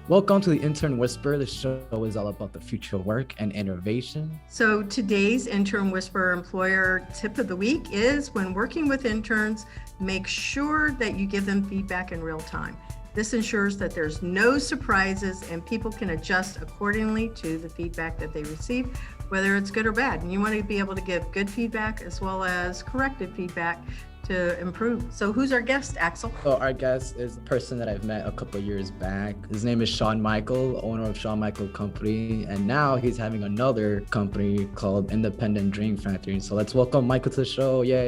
Welcome to the Intern Whisperer. The show is all about the future of work and innovation. So today's Intern Whisperer employer tip of the week is when working with interns, make sure that you give them feedback in real time. This ensures that there's no surprises and people can adjust accordingly to the feedback that they receive, whether it's good or bad. And you want to be able to give good feedback as well as corrective feedback to improve. So who's our guest, Axel? So our guest is a person that I've met a couple of years back. His name is Shan Michael, owner of Shan Michael Company. And now he's having another company called Independent Dream Factory. So let's welcome Michael to the show. Yay.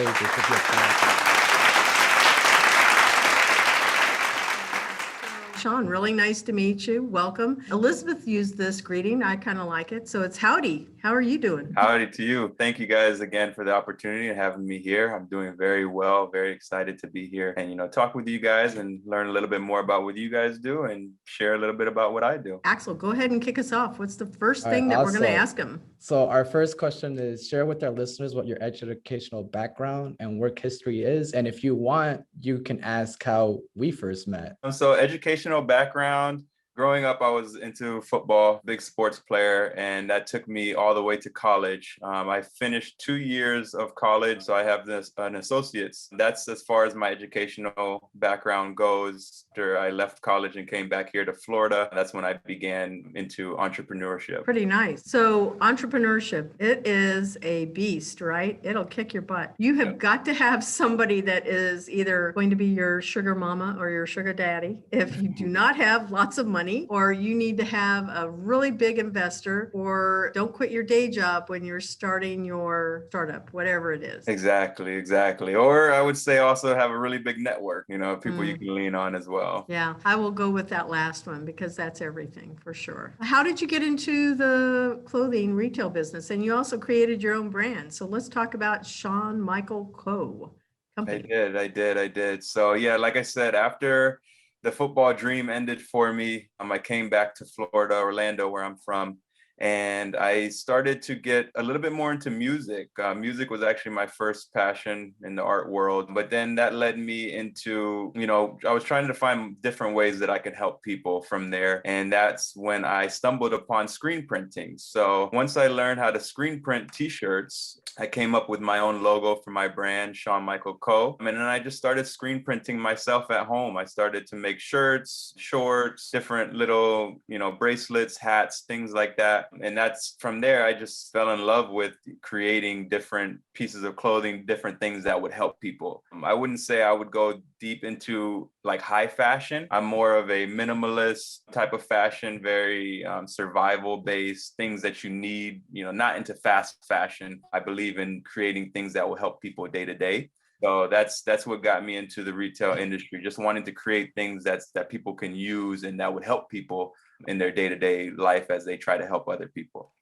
Shan, really nice to meet you. Welcome. Elizabeth used this greeting. I kind of like it. So it's howdy. How are you doing? Howdy to you. Thank you guys again for the opportunity of having me here. I'm doing very well, very excited to be here and, talk with you guys and learn a little bit more about what you guys do and share a little bit about what I do. Axel, go ahead and kick us off. What's the first thing that we're going to ask him? So our first question is share with our listeners what your educational background and work history is. And if you want, you can ask how we first met. So educational background. Growing up, I was into football, big sports player, and that took me all the way to college. I finished 2 years of college, so I have an associate's. That's as far as my educational background goes. After I left college and came back here to Florida, that's when I began into entrepreneurship. Pretty nice. So entrepreneurship, it is a beast, right? It'll kick your butt. You have got to have somebody that is either going to be your sugar mama or your sugar daddy. If you do not have lots of money, or you need to have a really big investor, or don't quit your day job when you're starting your startup, whatever it is. Exactly. Or I would say also have a really big network, people you can lean on as well. Yeah, I will go with that last one because that's everything for sure. How did you get into the clothing retail business? And you also created your own brand. So let's talk about Shan Michael Co. company. I did. So yeah, like I said, after the football dream ended for me, I came back to Florida, Orlando, where I'm from, and I started to get a little bit more into music. Music was actually my first passion in the art world, but then that led me into, I was trying to find different ways that I could help people from there. And that's when I stumbled upon screen printing. So once I learned how to screen print t-shirts, I came up with my own logo for my brand, Shan Michael Co. And then I just started screen printing myself at home. I started to make shirts, shorts, different little, bracelets, hats, things like that. And that's from there, I just fell in love with creating different pieces of clothing, different things that would help people. I wouldn't say I would go deep into like high fashion. I'm more of a minimalist type of fashion, very survival based, things that you need, not into fast fashion. I believe in creating things that will help people day to day. So that's what got me into the retail industry, just wanting to create things that people can use and that would help people in their day-to-day life as they try to help other people.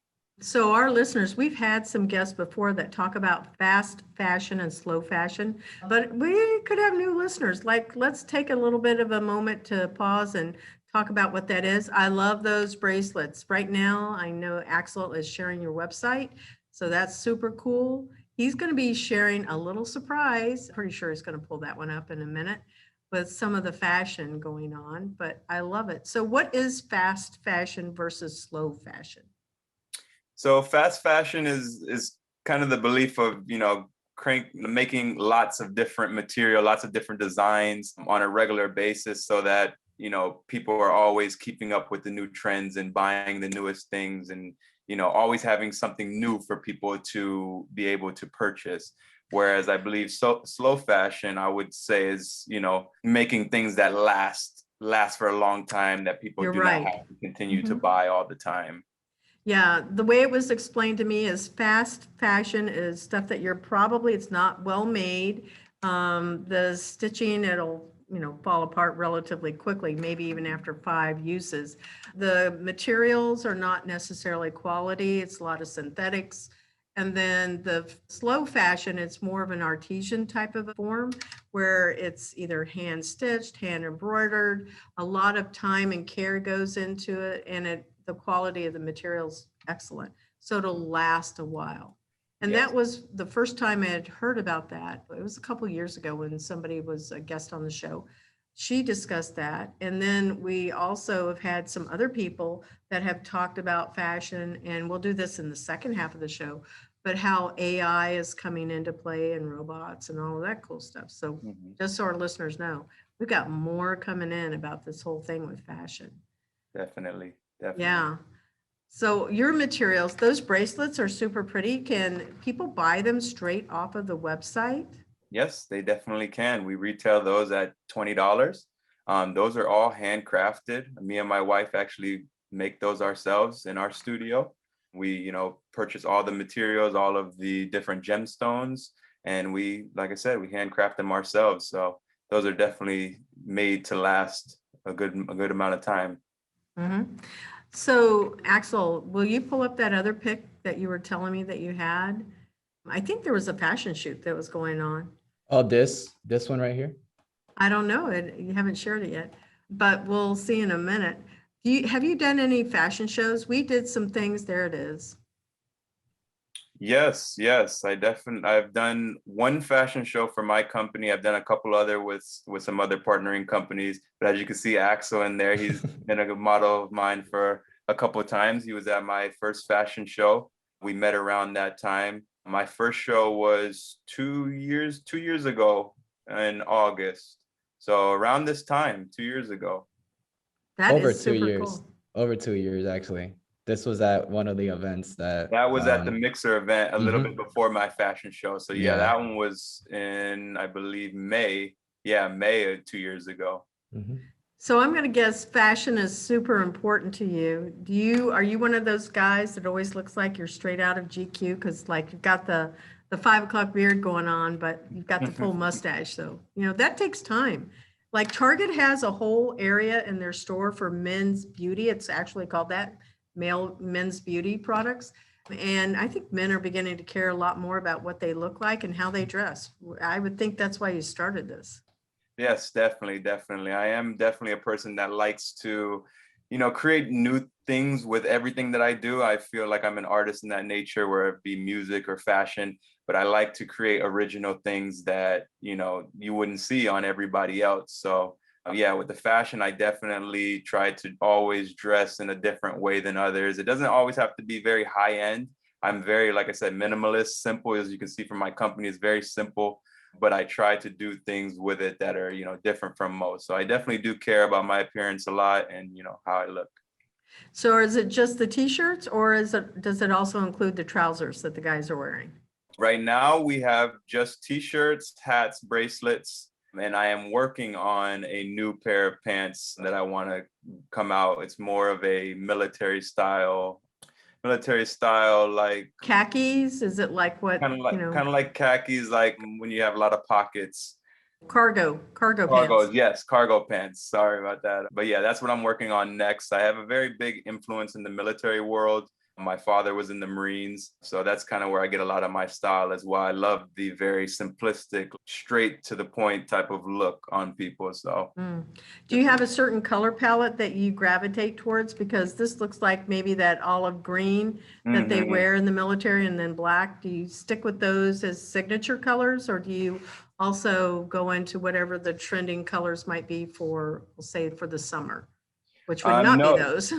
So our listeners, we've had some guests before that talk about fast fashion and slow fashion, but we could have new listeners. Like, let's take a little bit of a moment to pause and talk about what that is. I love those bracelets. Right now, I know Axel is sharing your website, so that's super cool. He's going to be sharing a little surprise. Pretty sure he's going to pull that one up in a minute with some of the fashion going on, but I love it. So what is fast fashion versus slow fashion? So fast fashion is kind of the belief of, making lots of different material, lots of different designs on a regular basis so that, people are always keeping up with the new trends and buying the newest things and, always having something new for people to be able to purchase. Whereas I believe slow fashion, I would say, is, making things that last for a long time, that people not have to continue to buy all the time. Yeah, the way it was explained to me is fast fashion is stuff that it's not well made. The stitching, it'll fall apart relatively quickly, maybe even after 5 uses. The materials are not necessarily quality. It's a lot of synthetics. And then the slow fashion, it's more of an artisan type of form where it's either hand stitched, hand embroidered, a lot of time and care goes into it, and the quality of the material's excellent. So it'll last a while. And Yes. that was the first time I had heard about that. It was a couple years ago when somebody was a guest on the show. She discussed that. And then we also have had some other people that have talked about fashion, and we'll do this in the second half of the show, but how AI is coming into play and robots and all of that cool stuff. So Mhm. just so our listeners know, we've got more coming in about this whole thing with fashion. Definitely. Definitely. Yeah. So your materials, those bracelets are super pretty. Can people buy them straight off of the website? Yes, they definitely can. We retail those at $20. Those are all handcrafted. Me and my wife actually make those ourselves in our studio. We, purchase all the materials, all of the different gemstones, and we, like I said, we handcraft them ourselves. So those are definitely made to last a good amount of time. Mm-hmm. So Axel, will you pull up that other pic that you were telling me that you had? I think there was a fashion shoot that was going on. Oh, this one right here. I don't know it. You haven't shared it yet, but we'll see in a minute. Have you done any fashion shows? We did some things. There it is. Yes, yes, I've done one fashion show for my company. I've done a couple other with some other partnering companies. But as you can see, Axel in there, he's been a model of mine for a couple of times. He was at my first fashion show. We met around that time. My first show was 2 years ago in August. So around this time, 2 years ago. That Over is 2 super years. cool. Over 2 years, actually. This was at one of the events that That was at the Mixer event a little bit mhm. before my fashion show. So yeah, Yeah. that one was in, I believe, May. Yeah, May of 2 years ago. Mhm. So I'm going to guess fashion is super important to you. Are you one of those guys that always looks like you're straight out of GQ? Because like you've got the 5 o'clock beard going on, but you've got the full mustache. So, that takes time. Like Target has a whole area in their store for men's beauty. It's actually called that, men's beauty products. And I think men are beginning to care a lot more about what they look like and how they dress. I would think that's why you started this. Yes, definitely, definitely. I am definitely a person that likes to, create new things with everything that I do. I feel like I'm an artist in that nature, where it be music or fashion, but I like to create original things that, you wouldn't see on everybody else. So yeah, with the fashion, I definitely try to always dress in a different way than others. It doesn't always have to be very high end. I'm very, like I said, minimalist, simple, as you can see from my company, is very simple, but I try to do things with it that are, different from most. So I definitely do care about my appearance a lot and, how I look. So is it just the t-shirts or does it also include the trousers that the guys are wearing? Right now we have just t-shirts, hats, bracelets, and I am working on a new pair of pants that I want to come out. It's more of a military style, like Khakis? Is it like what, kind of like khakis, like when you have a lot of pockets. cargo Cargos, pants? yes, cargo pants. Sorry about that. But yeah, that's what I'm working on next. I have a very big influence in the military world. My father was in the Marines, so that's kind of where I get a lot of my style as well. I love the very simplistic, straight to the point type of look on people. So, Do you have a certain color palette that you gravitate towards? Because this looks like maybe that olive green that they Mhm. wear in the military and then black. Do you stick with those as signature colors, or do you also go into whatever the trending colors might be for, we'll say, for the summer, which would not be No, those?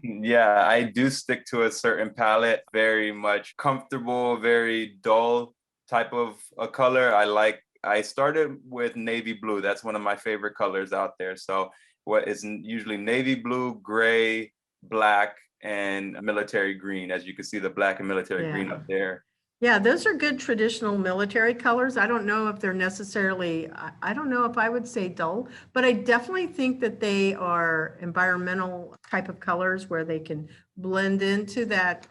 yeah, I do stick to a certain palette, very much comfortable, very dull type of a color. I started with navy blue. That's one of my favorite colors out there. So what is usually navy blue, gray, black, and military green. As you can see, the black and military green Yeah. up there. Yeah, those are good traditional military colors. I don't know if they're necessarily, I don't know if I would say dull, but I definitely think that they are environmental type of colors where they can blend into that,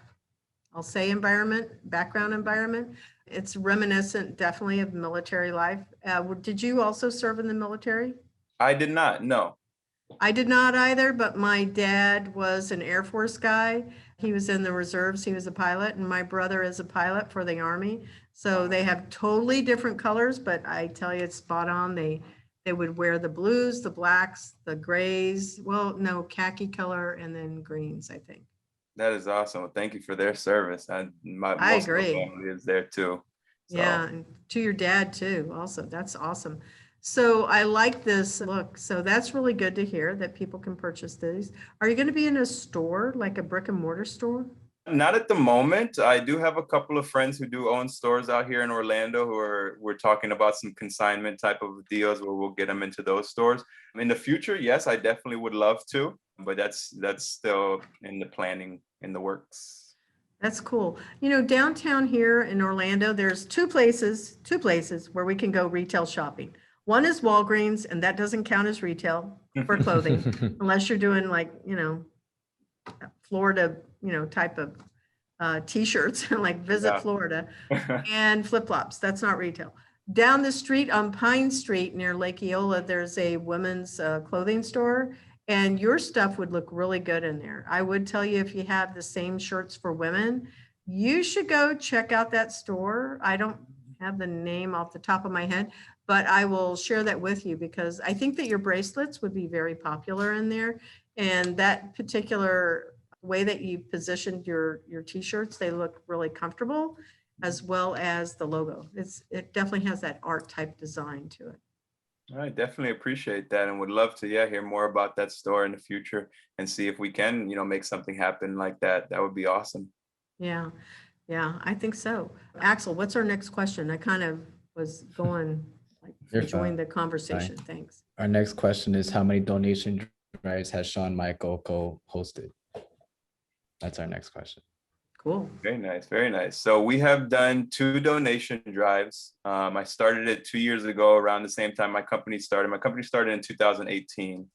I'll say background environment. It's reminiscent definitely of military life. Did you also serve in the military? I did not, no. I did not either, but my dad was an Air Force guy. He was in the reserves. He was a pilot, and my brother is a pilot for the Army. So they have totally different colors, but I tell you, it's spot on. They would wear the blues, the blacks, the grays. Well, no, khaki color, and then greens, I think. That is awesome. Well, thank you for their service. I Most of my agree. family is there too. So Yeah, and to your dad too, also. That's awesome. So I like this look. So that's really good to hear that people can purchase these. Are you going to be in a store, like a brick and mortar store? not at the moment. I do have a couple of friends who do own stores out here in Orlando we're talking about some consignment type of deals where we'll get them into those stores. In the future, yes, I definitely would love to, but that's still in the planning, in the works. That's cool. You know, downtown here in Orlando, there's two places where we can go retail shopping. One is Walgreens, and that doesn't count as retail for clothing, unless you're doing like, Florida, type of t-shirts, like Visit Yeah. Florida, and flip-flops. That's not retail. Down the street on Pine Street near Lake Eola, there's a women's clothing store, and your stuff would look really good in there. I would tell you, if you have the same shirts for women, you should go check out that store. I don't have the name off the top of my head, but I will share that with you because I think that your bracelets would be very popular in there. And that particular way that you positioned your t-shirts, they look really comfortable, as well as the logo. It definitely has that art type design to it. I definitely appreciate that and would love to, hear more about that store in the future and see if we can, make something happen like that. That would be awesome. Yeah, yeah, I think so. Axel, what's our next question? I kind of was going, like, You're enjoying the fine. conversation. Thanks. Our next question is, how many donation drives has Shan Michael Co hosted? That's our next question. Cool. Very nice, very nice. So we have done 2 donation drives. I started it 2 years ago, around the same time my company started. My company started in 2018,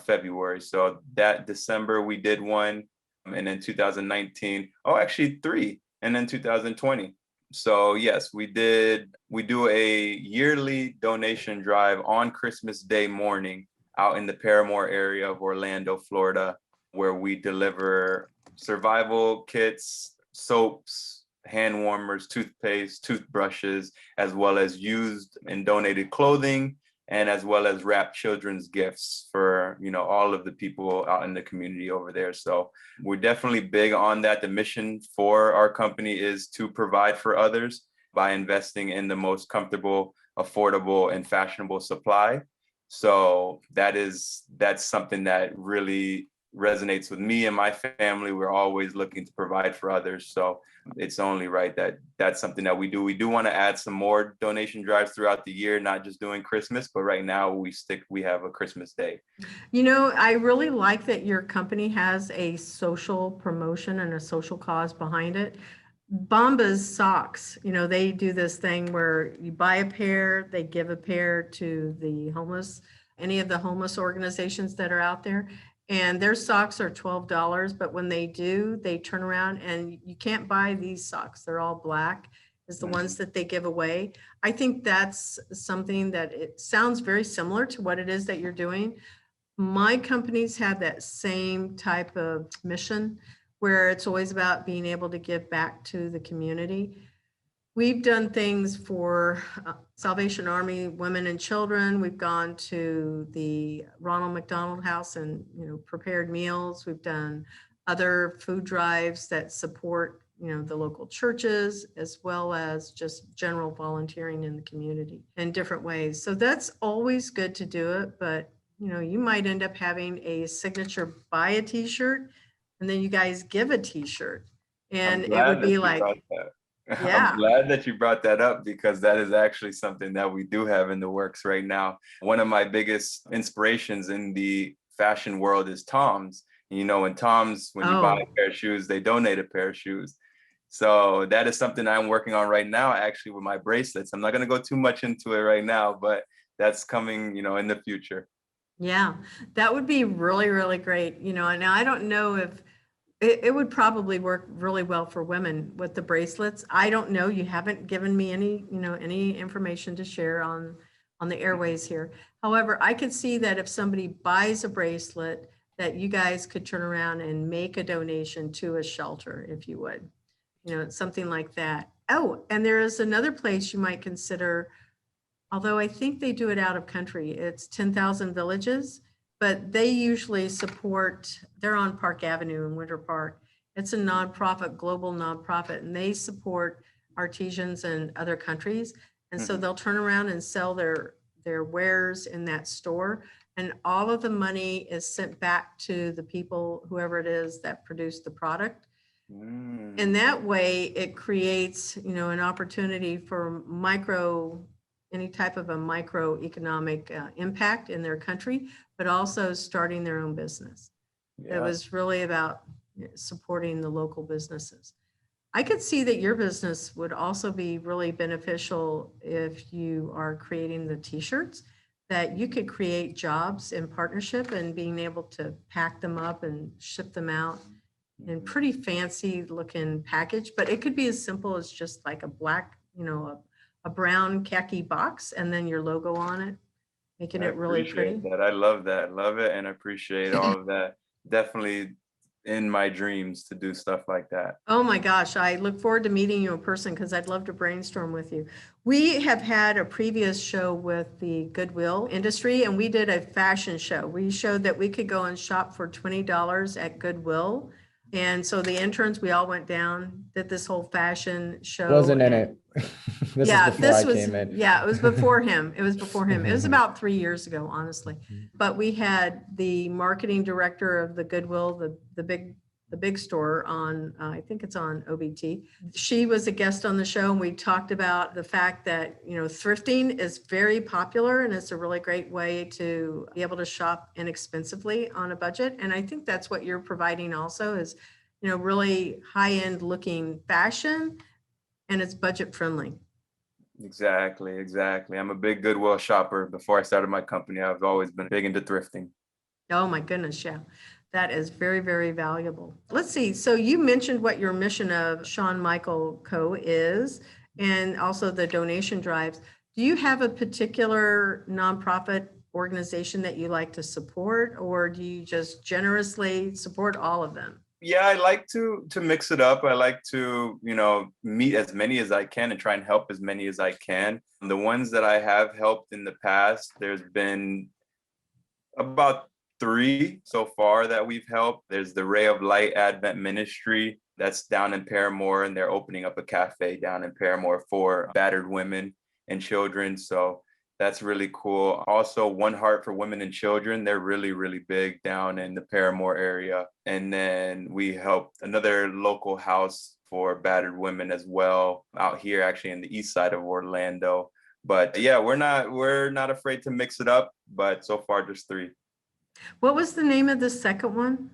February. So that December we did one, and then 2019. Oh, actually 3, and then 2020. So yes, we do a yearly donation drive on Christmas Day morning out in the Paramore area of Orlando, Florida, where we deliver survival kits, soaps, hand warmers, toothpaste, toothbrushes, as well as used and donated clothing, and as well as wrapped children's gifts for, all of the people out in the community over there. So we're definitely big on that. The mission for our company is to provide for others by investing in the most comfortable, affordable, and fashionable supply. So that's something that really resonates with me and my family. We're always looking to provide for others. So it's only right that that's something that we do. We do want to add some more donation drives throughout the year, not just doing Christmas, but right now we have a Christmas Day. I really like that your company has a social promotion and a social cause behind it. Bombas socks, they do this thing where you buy a pair, they give a pair to the homeless, any of the homeless organizations that are out there. And their socks are $12, but when they do, they turn around and you can't buy these socks. They're all black, is the ones that they give away. I think that's something that it sounds very similar to what it is that you're doing. My companies have that same type of mission where it's always about being able to give back to the community. We've done things for Salvation Army women and children. We've gone to the Ronald McDonald House and prepared meals. We've done other food drives that support the local churches, as well as just general volunteering in the community in different ways. So that's always good to do it, but you might end up having a signature buy a t-shirt and then you guys give a t-shirt, and it would be like, yeah. I'm glad that you brought that up because that is actually something that we do have in the works right now. One of my biggest inspirations in the fashion world is Tom's. In Tom's, when you buy a pair of shoes, they donate a pair of shoes. So that is something I'm working on right now, actually, with my bracelets. I'm not going to go too much into it right now, but that's coming, in the future. Yeah, that would be really, really great. Now I don't know if it would probably work really well for women with the bracelets. I don't know. You haven't given me any information to share on the airways here. However, I could see that if somebody buys a bracelet, that you guys could turn around and make a donation to a shelter, if you would, something like that. Oh, and there is another place you might consider, although I think they do it out of country. It's 10,000 Villages. But they usually support, they're on Park Avenue in Winter Park, It's a nonprofit, global nonprofit, and they support artisans in other countries. And so Mhm. they'll turn around and sell their wares in that store. And all of the money is sent back to the people, whoever it is that produced the product. And Mm. that way it creates, an opportunity for any type of a microeconomic impact in their country, but also starting their own business. It Yeah. was really about supporting the local businesses. I could see that your business would also be really beneficial if you are creating the t-shirts, that you could create jobs in partnership and being able to pack them up and ship them out in Mhm. pretty fancy looking package, but it could be as simple as just like a black, a brown khaki box and then your logo on it, making I it really appreciate pretty. that. I love that. Love it and appreciate all of that. Definitely in my dreams to do stuff like that. Oh my gosh, I look forward to meeting you in person because I'd love to brainstorm with you. We have had a previous show with the Goodwill industry and we did a fashion show. We showed that we could go and shop for $20 at Goodwill. And so the interns, we all went down, did this whole fashion show. Wasn't in and it. This is Yeah, before I this was, came in. yeah, it was before him. It was before him. It was about 3 years ago, honestly. But we had the marketing director of the Goodwill, the big store on, I think it's on OBT. She was a guest on the show and we talked about the fact that, thrifting is very popular and it's a really great way to be able to shop inexpensively on a budget. And I think that's what you're providing also is, really high-end looking fashion and it's budget friendly. Exactly, exactly. I'm a big Goodwill shopper. Before I started my company, I've always been big into thrifting. Oh my goodness, yeah. That is very, very valuable. Let's see. So you mentioned what your mission of Shan Michael Co is and also the donation drives. Do you have a particular nonprofit organization that you like to support or do you just generously support all of them? Yeah, I like to mix it up. I like to, meet as many as I can and try and help as many as I can. The ones that I have helped in the past, there's been about 3 so far that we've helped. There's the Ray of Light Advent Ministry that's down in Paramore, and they're opening up a cafe down in Paramore for battered women and children. So that's really cool. Also, One Heart for Women and Children. They're really, really big down in the Paramore area. And then we helped another local house for battered women as well out here, actually in the east side of Orlando. But yeah, we're not afraid to mix it up, but so far just 3. What was the name of the second one?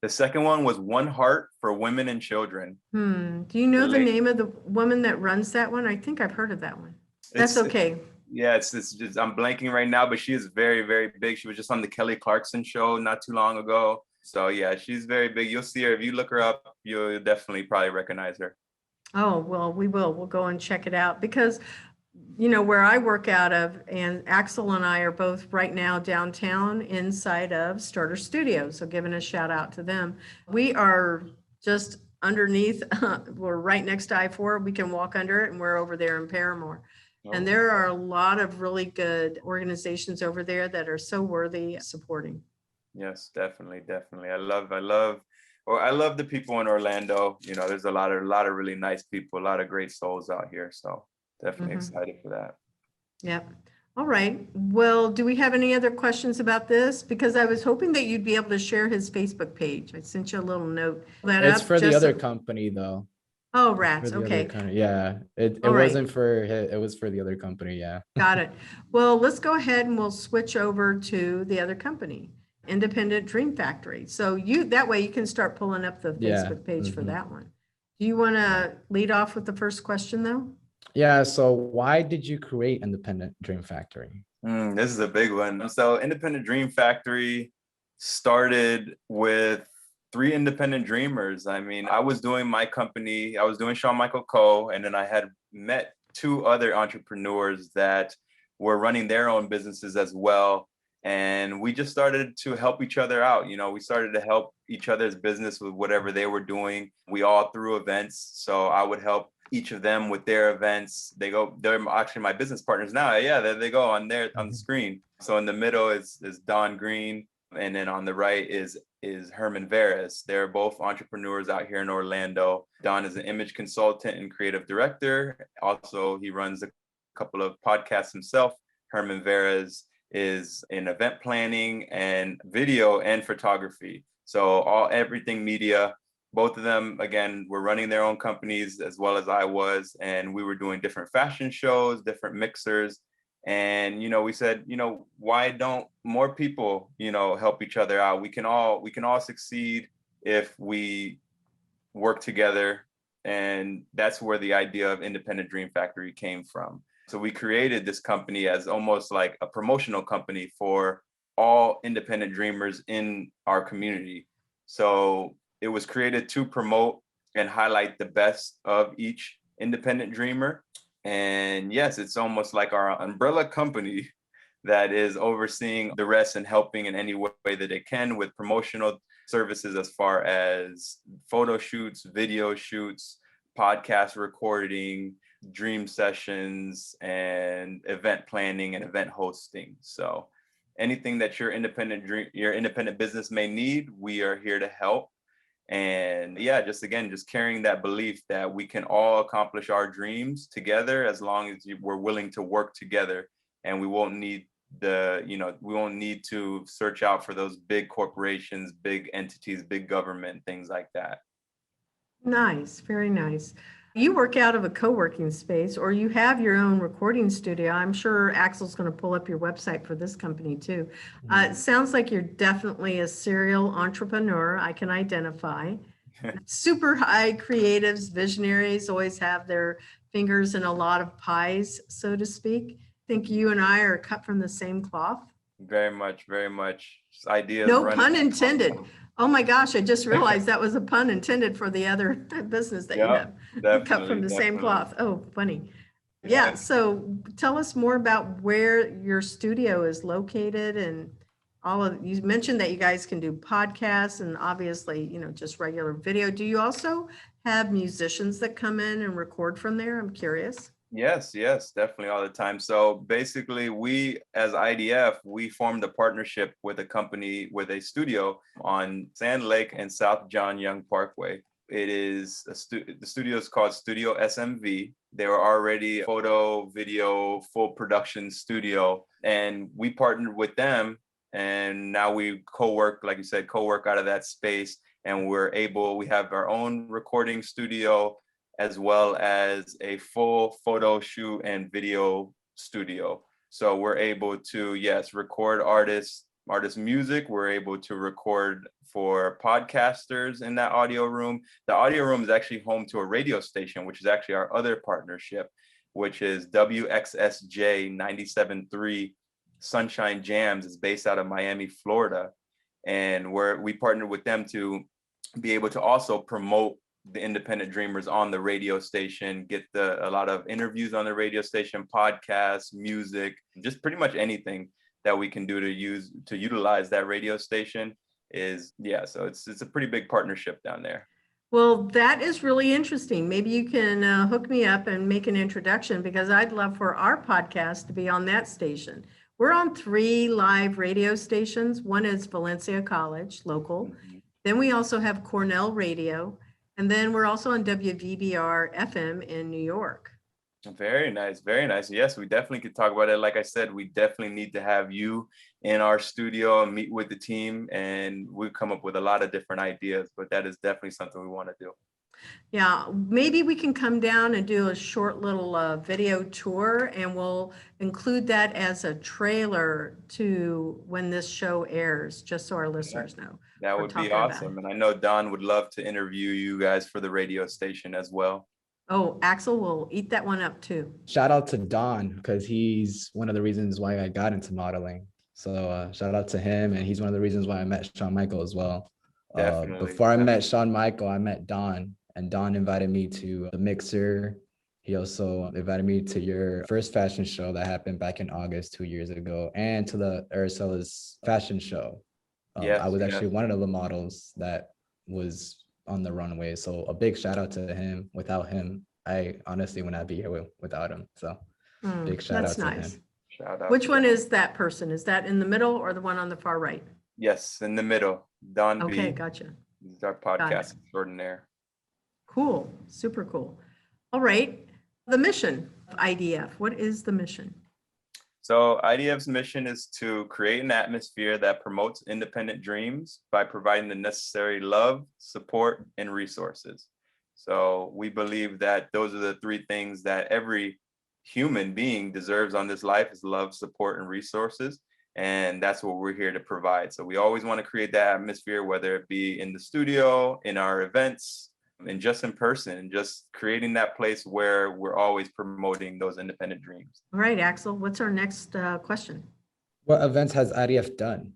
The second one was One Heart for Women and Children. Do you know the late- name of the woman that runs that one? I think I've heard of that one. That's It's okay. yeah, it's just I'm blanking right now, but she is very, very big. She was just on the Kelly Clarkson show not too long ago. So yeah, she's very big. You'll see her if you look her up. You'll definitely probably recognize her. Oh, well, we will. We'll go and check it out because, where I work out of, and Axel and I are both right now downtown inside of Starter Studios. So giving a shout out to them. We are just underneath, we're right next to I-4. We can walk under it and we're over there in Paramore. And there are a lot of really good organizations over there that are so worthy of supporting. Yes, definitely, definitely. I love the people in Orlando. There's a lot of really nice people, a lot of great souls out here. So definitely excited for that. Yep. All right. Well, do we have any other questions about this? Because I was hoping that you'd be able to share his Facebook page. I sent you a little note. It's for the other company though. Oh, For rats. the other Okay. company. Yeah. It All right. wasn't for it was for the other company. Yeah. Got it. Well, let's go ahead and we'll switch over to the other company, Independent Dream Factory. So that way you can start pulling up the Yeah. Facebook page for that one. Do you want to lead off with the first question though? Yeah. So why did you create Independent Dream Factory? This is a big one. So Independent Dream Factory started with 3 independent dreamers. I mean, I was doing my company, I was doing Shan Michael Co, and then I had met 2 other entrepreneurs that were running their own businesses as well. And we just started to help each other out. We started to help each other's business with whatever they were doing. We all threw events. So I would help each of them with their events. They're actually my business partners now. Yeah, there they go on the screen. So in the middle is Don Green. And then on the right is is Herman Veras. They're both entrepreneurs out here in Orlando. Don is an image consultant and creative director. Also, he runs a couple of podcasts himself. Herman Veras is in event planning and video and photography. So everything media. Both of them, again, were running their own companies as well as I was, and we were doing different fashion shows, different mixers. And, we said, why don't more people, help each other out? We can all succeed if we work together. And that's where the idea of Independent Dream Factory came from. So we created this company as almost like a promotional company for all independent dreamers in our community. So it was created to promote and highlight the best of each independent dreamer. And yes, it's almost like our umbrella company that is overseeing the rest and helping in any way that they can with promotional services as far as photo shoots, video shoots, podcast recording, dream sessions, and event planning and event hosting. So anything that your independent business may need, we are here to help. And yeah, just carrying that belief that we can all accomplish our dreams together as long as we're willing to work together, and we won't need to search out for those big corporations, big entities, big government, things like that. Nice, very nice. You work out of a co-working space, or you have your own recording studio. I'm sure Axel's going to pull up your website for this company too. It sounds like you're definitely a serial entrepreneur. I can identify. Super high creatives, visionaries always have their fingers in a lot of pies, so to speak. I think you and I are cut from the same cloth. Very much, very much. Ideas. No pun intended. Oh my gosh, I just realized that was a pun intended for the other business that you have. Cut from the same cloth. Oh, funny. Yeah, so tell us more about where your studio is located, and you mentioned that you guys can do podcasts and obviously, just regular video. Do you also have musicians that come in and record from there? I'm curious. Yes, definitely all the time. So basically, we as IDF, we formed a partnership with a company, with a studio on Sand Lake and South John Young Parkway. It is the studio is called Studio SMV. They were already a photo, video, full production studio, and we partnered with them. And now we co-work, like you said, out of that space, and we have our own recording studio, as well as a full photo shoot and video studio. So we're able to, record artists music. We're able to record for podcasters in that audio room. The audio room is actually home to a radio station, which is actually our other partnership, which is WXSJ 97.3 Sunshine Jams. Is based out of Miami, Florida. And we partnered with them to be able to also promote the independent dreamers on the radio station, get a lot of interviews on the radio station, podcasts, music, just pretty much anything that we can do to utilize that radio station so it's a pretty big partnership down there. Well, that is really interesting. Maybe you can hook me up and make an introduction, because I'd love for our podcast to be on that station. We're on 3 live radio stations. One is Valencia College, local. Mm-hmm. Then we also have Cornell Radio. And then we're also on WVBR FM in New York. Very nice, very nice. Yes, we definitely could talk about it. Like I said, we definitely need to have you in our studio and meet with the team, and we've come up with a lot of different ideas, but that is definitely something we want to do. Yeah, maybe we can come down and do a short little video tour, and we'll include that as a trailer to when this show airs, just so our listeners know. That would be awesome. And I know Don would love to interview you guys for the radio station as well. Oh, Axel will eat that one up too. Shout out to Don, because he's one of the reasons why I got into modeling. So shout out to him, and he's one of the reasons why I met Shan Michael as well. Before I met Shan Michael, I met Don, and Don invited me to the mixer. He also invited me to your first fashion show that happened back in August 2 years ago, and to the Aracella's fashion show. I was actually one of the models that was on the runway. So a big shout out to him. Without him, I honestly would not be here without him. So big shout out to him. Shout out. Which one is that person? Is that in the middle or the one on the far right? Yes, in the middle. Don Okay, B. gotcha. This is our Got podcast it. extraordinaire. Cool, super cool. All right, the mission of IDF. What is the mission? So IDF's mission is to create an atmosphere that promotes independent dreams by providing the necessary love, support, and resources. So we believe that those are the three things that every human being deserves on this life is love, support, and resources. And that's what we're here to provide. So we always want to create that atmosphere, whether it be in the studio, in our events, and just in person, just creating that place where we're always promoting those independent dreams. All right, Axel, what's our next question? What events has IDF done?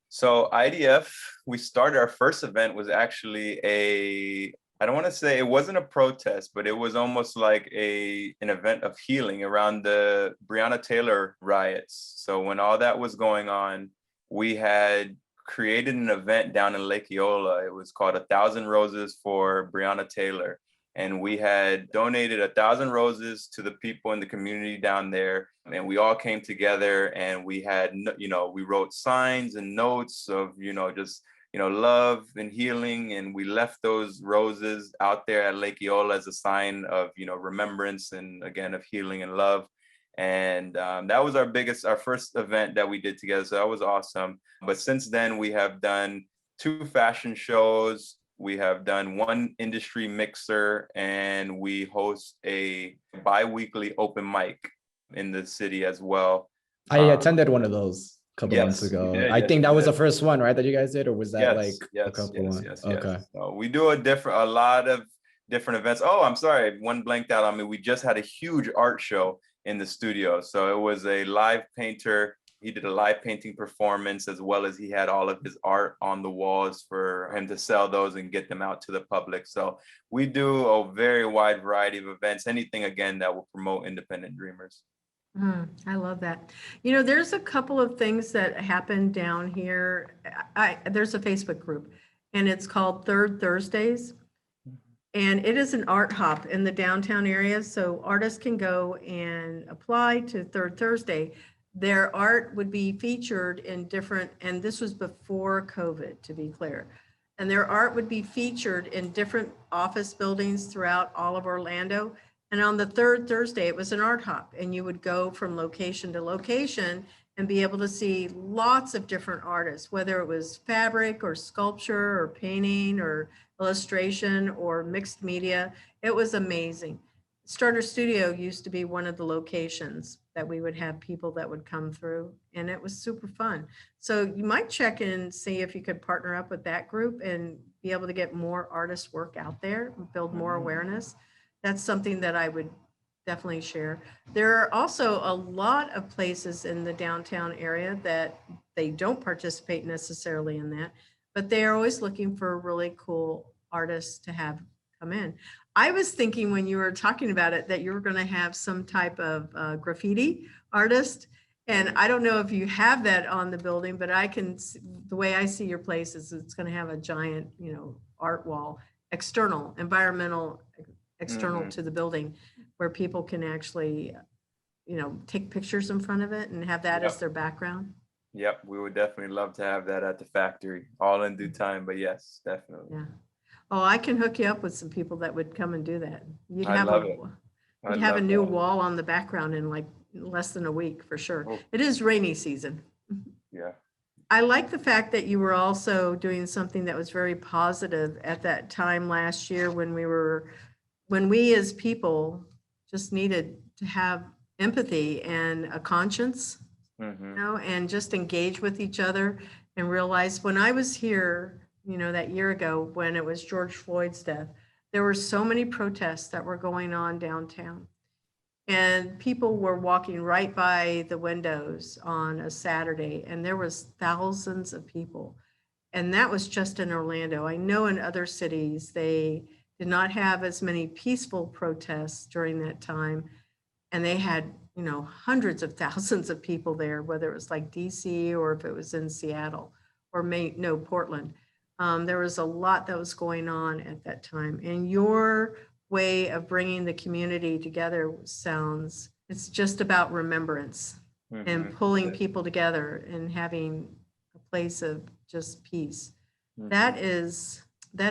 So IDF, we started our first event was actually I don't want to say it wasn't a protest, but it was almost like an event of healing around the Breonna Taylor riots. So when all that was going on, we had created an event down in Lake Eola. It was called 1,000 Roses for Breonna Taylor. And we had donated 1,000 roses to the people in the community down there. And we all came together and we had, we wrote signs and notes of, just, love and healing. And we left those roses out there at Lake Eola as a sign of, remembrance and again, of healing and love. And that was our first event that we did together. So that was awesome. But since then, we have done 2 fashion shows. We have done 1 industry mixer, and we host a bi-weekly open mic in the city as well. I attended one of those a couple months ago. I think that was the first one, right, that you guys did, or was that a couple ones? Okay. So we do a lot of different events. Oh, I'm sorry, one blanked out on me. We just had a huge art show in the studio. So it was a live painter. He did a live painting performance, as well as he had all of his art on the walls for him to sell those and get them out to the public. So we do a very wide variety of events, anything again that will promote independent dreamers. I love that. There's a couple of things that happen down here. There's a Facebook group and it's called Third Thursdays. And it is an art hop in the downtown area. So artists can go and apply to Third Thursday. Their art would be featured in different, and this was before COVID, to be clear. And their art would be featured in different office buildings throughout all of Orlando. And on the third Thursday, it was an art hop, and you would go from location to location and be able to see lots of different artists, whether it was fabric or sculpture or painting or illustration or mixed media. It was amazing. Starter Studio used to be one of the locations that we would have people that would come through, and it was super fun. So you might check in and see if you could partner up with that group and be able to get more artist work out there, build more awareness. That's something that I would definitely share. There are also a lot of places in the downtown area that they don't participate necessarily in that, but they are always looking for really cool artists to have come in. I was thinking when you were talking about it that you were going to have some type of graffiti artist. And I don't know if you have that on the building, but the way I see your place is it's going to have a giant, art wall, environmental external to the building, where people can actually, take pictures in front of it and have that as their background. Yep, we would definitely love to have that at the factory, all in due time, but yes, definitely. Yeah. Oh, I can hook you up with some people that would come and do that. You'd have a new wall on the background in like less than a week for sure. Oh. It is rainy season. Yeah. I like the fact that you were also doing something that was very positive at that time last year when we as people just needed to have empathy and a conscience, and just engage with each other and realize when I was here, that year ago when it was George Floyd's death, there were so many protests that were going on downtown. And people were walking right by the windows on a Saturday, and there was thousands of people. And that was just in Orlando. I know in other cities, they did not have as many peaceful protests during that time. And they had, hundreds of thousands of people there, whether it was like DC or if it was in Seattle or Portland. There was a lot that was going on at that time. And your way of bringing the community together it's just about remembrance and pulling people together and having a place of just peace. Mhm. That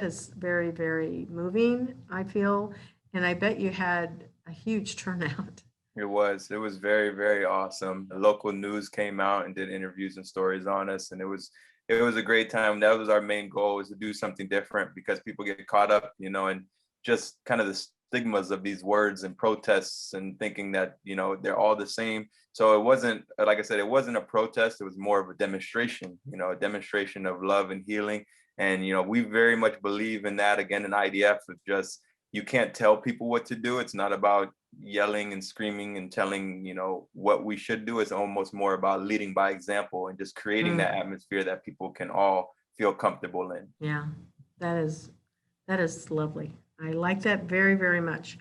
is very, very moving, I feel. And I bet you had a huge turnout. It was very, very awesome. The local news came out and did interviews and stories on us, and it was a great time. That was our main goal, was to do something different, because people get caught up, and just kind of the stigmas of these words and protests, and thinking that, they're all the same. So it wasn't, like I said, it wasn't a protest. It was more of a demonstration, a demonstration of love and healing. And, we very much believe in that, again, in IDF, of just, you can't tell people what to do. It's not about yelling and screaming and telling, what we should do. It's almost more about leading by example and just creating that atmosphere that people can all feel comfortable in. Yeah, that is lovely. I like that very, very much.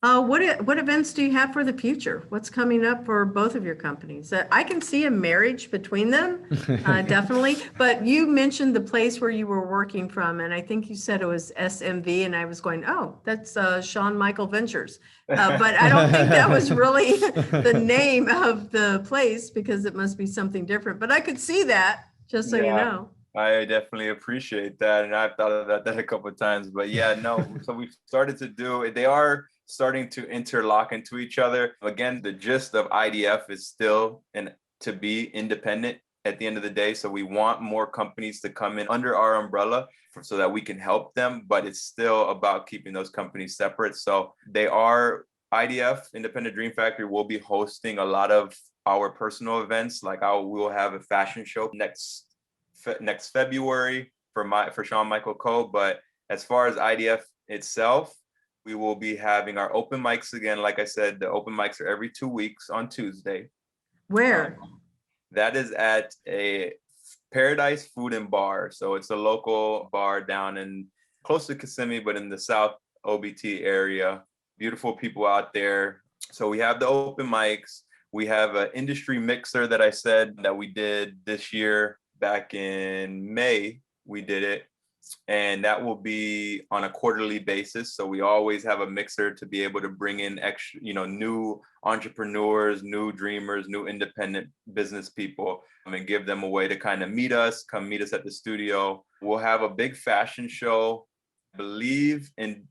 What events do you have for the future? What's coming up for both of your companies? I can see a marriage between them, definitely. But you mentioned the place where you were working from, and I think you said it was SMV, and I was going, oh, that's Shan Michael Ventures. But I don't think that was really the name of the place, because it must be something different. But I could see that, just so you know. I definitely appreciate that. And I've thought about that a couple of times, but yeah, no. So we've started to do it. They are starting to interlock into each other. Again, the gist of IDF is still to be independent at the end of the day. So we want more companies to come in under our umbrella so that we can help them, but it's still about keeping those companies separate. So IDF, Independent Dream Factory, will be hosting a lot of our personal events. Like we'll have a fashion show next February for Shan Michael Co. But as far as IDF itself, we will be having our open mics again. Like I said, the open mics are every 2 weeks on Tuesday. Where? That is at a Paradise Food and Bar. So it's a local bar down in close to Kissimmee, but in the South OBT area. Beautiful people out there. So we have the open mics. We have an industry mixer that I said that we did this year. Back in May, we did it. And that will be on a quarterly basis. So we always have a mixer to be able to bring in extra, new entrepreneurs, new dreamers, new independent business people, and give them a way to kind of come meet us at the studio. We'll have a big fashion show, I believe in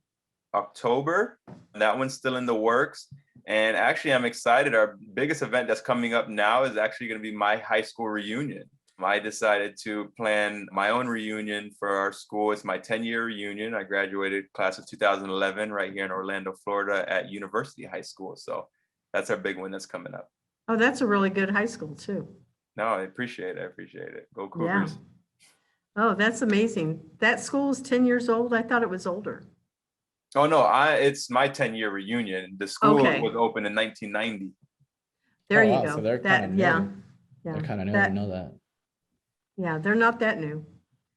October. That one's still in the works. And actually, I'm excited. Our biggest event that's coming up now is actually going to be my high school reunion. I decided to plan my own reunion for our school. It's my 10-year reunion. I graduated class of 2011 right here in Orlando, Florida at University High School. So that's our big one that's coming up. Oh, that's a really good high school too. No, I appreciate it. Go Cougars. Yeah. Oh, that's amazing. That school is 10 years old. I thought it was older. Oh, no, it's my 10-year reunion. The school was opened in 1990. There you wow, go. So they're kind of new. Yeah. They're kind of new. I know that. Yeah, they're not that new.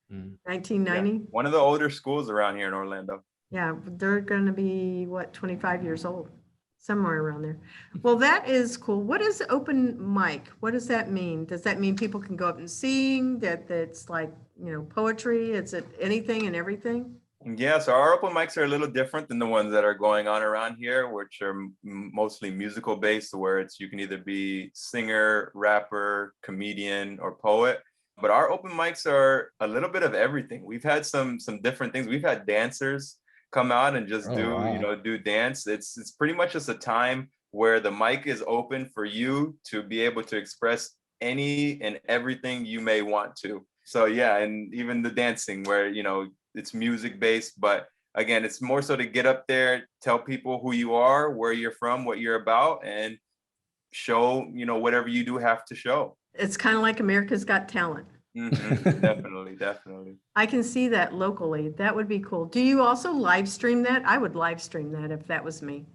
1990. Yeah. One of the older schools around here in Orlando. Yeah, they're going to be 25 years old, somewhere around there. Well, that is cool. What is open mic? What does that mean? Does that mean people can go up and sing? That's like, poetry? Is it anything and everything? Yeah, so our open mics are a little different than the ones that are going on around here, which are mostly musical based, where you can either be singer, rapper, comedian, or poet. But our open mics are a little bit of everything. We've had some different things. We've had dancers come out and just do dance. It's pretty much just a time where the mic is open for you to be able to express any and everything you may want to. So yeah, and even the dancing where, it's music based, but again, it's more so to get up there, tell people who you are, where you're from, what you're about, and show, whatever you do have to show. It's kind of like America's Got Talent. Definitely. I can see that locally. That would be cool. Do you also live stream that? I would live stream that if that was me.